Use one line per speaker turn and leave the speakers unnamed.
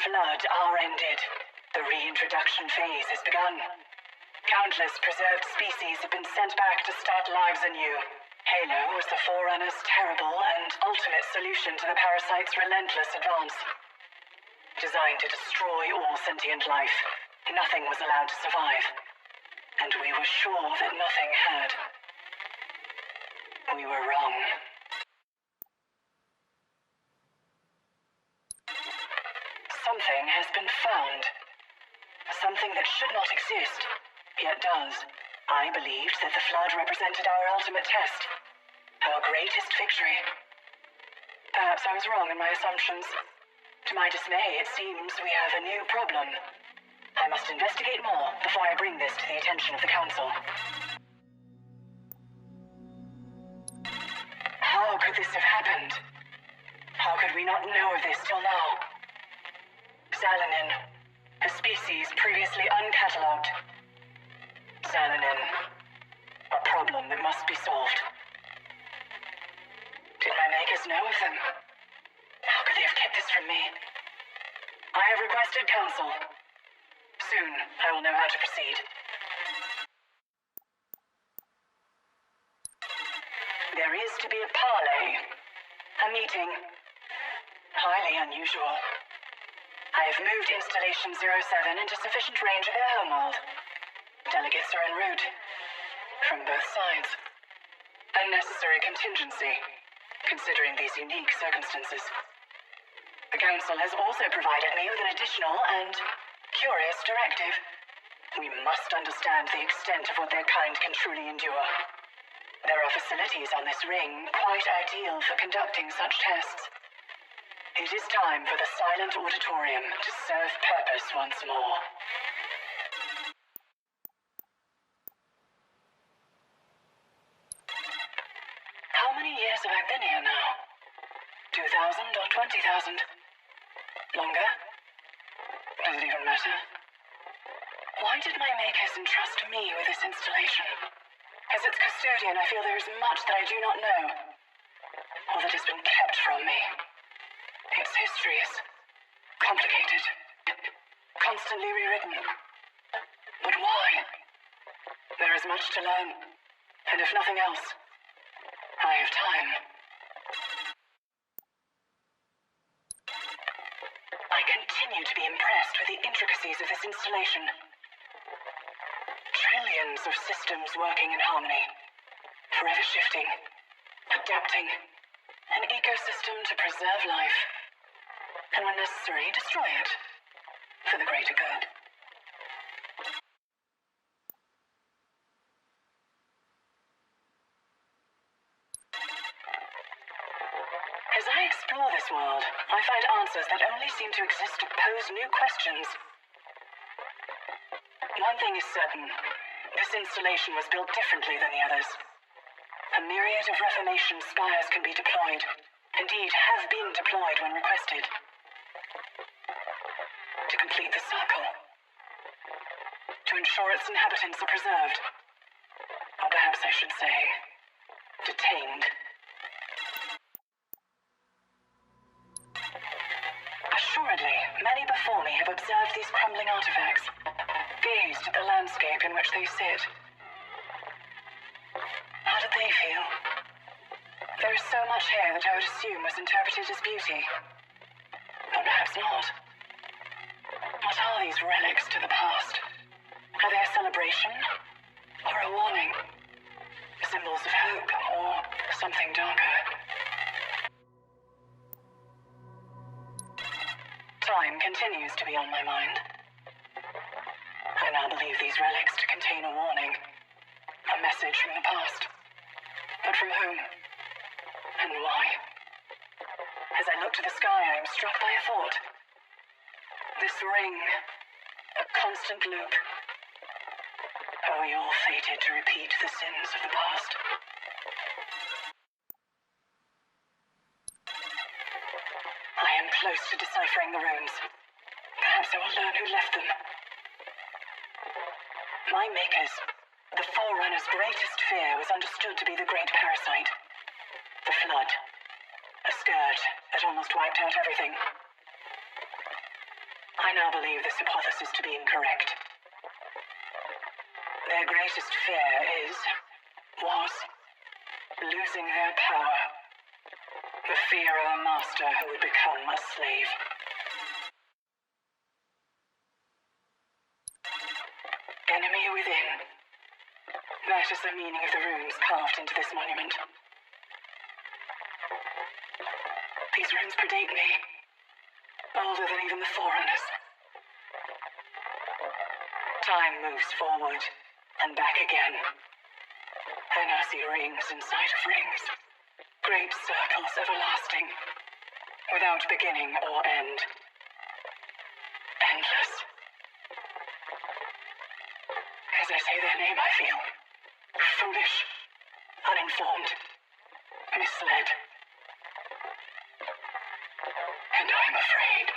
flood are ended. The reintroduction phase has begun. Countless preserved species have been sent back to start lives anew. Halo was the Forerunner's terrible and ultimate solution to the parasite's relentless advance. Designed to destroy all sentient life, nothing was allowed to survive. And we were sure that nothing had. We were wrong. Something has been found. Something that should not exist, yet does. I believed that the flood represented our ultimate test. Our greatest victory. Perhaps I was wrong in my assumptions. To my dismay, it seems we have a new problem. I must investigate more before I bring this to the attention of the Council. How could this have happened? How could we not know of this till now? Xalayn, a species previously uncatalogued. Xalayn, a problem that must be solved. Did my makers know of them? How could they have kept this from me? I have requested counsel. Soon, I will know how to proceed. There is to be a parley. A meeting. Highly unusual. I have moved Installation 07 into sufficient range of their homeworld. Delegates are en route. From both sides. A necessary contingency, considering these unique circumstances. The Council has also provided me with an additional and curious directive. We must understand the extent of what their kind can truly endure. There are facilities on this ring quite ideal for conducting such tests. It is time for the silent auditorium to serve purpose once more. How many years have I been here now? 2,000 or 20,000? Longer? Does it even matter? Why did my makers entrust me with this installation? As its custodian, I feel there is much that I do not know, or that has been kept from me. Its history is complicated, constantly rewritten. But why? There is much to learn, and if nothing else, I have time. I continue to be impressed with the intricacies of this installation. Trillions of systems working in harmony, forever shifting, adapting, an ecosystem to preserve life, and when necessary, destroy it, for the greater good. As I explore this world, I find answers that only seem to exist to pose new questions. One thing is certain. This installation was built differently than the others. A myriad of Reformation spires can be deployed. Indeed, have been deployed when requested. To complete the circle. To ensure its inhabitants are preserved. Or perhaps I should say, detained. Assuredly, many before me have observed these crumbling artifacts. Gazed at the landscape in which they sit. How did they feel? There is so much here that I would assume was interpreted as beauty. But perhaps not. What are these relics to the past? Are they a celebration? Or a warning? Symbols of hope, or something darker? Time continues to be on my mind. I now believe these relics to contain a warning. A message from the past. But from whom? And why? As I look to the sky, I am struck by a thought. This ring, a constant loop. Are we all fated to repeat the sins of the past? I am close to deciphering the runes. Perhaps I will learn who left them. My makers, the Forerunner's greatest fear was understood to be the great parasite. The flood. A scourge that almost wiped out everything. I now believe this hypothesis to be incorrect. Their greatest fear was losing their power. The fear of a master who would become a slave. Enemy within. That is the meaning of the runes carved into this monument. These runes predate me. Older than even the Forerunners. Time moves forward and back again. And I see rings inside of rings. Great circles everlasting. Without beginning or end. Endless. As I say their name, I feel foolish, uninformed, misled. And I'm afraid.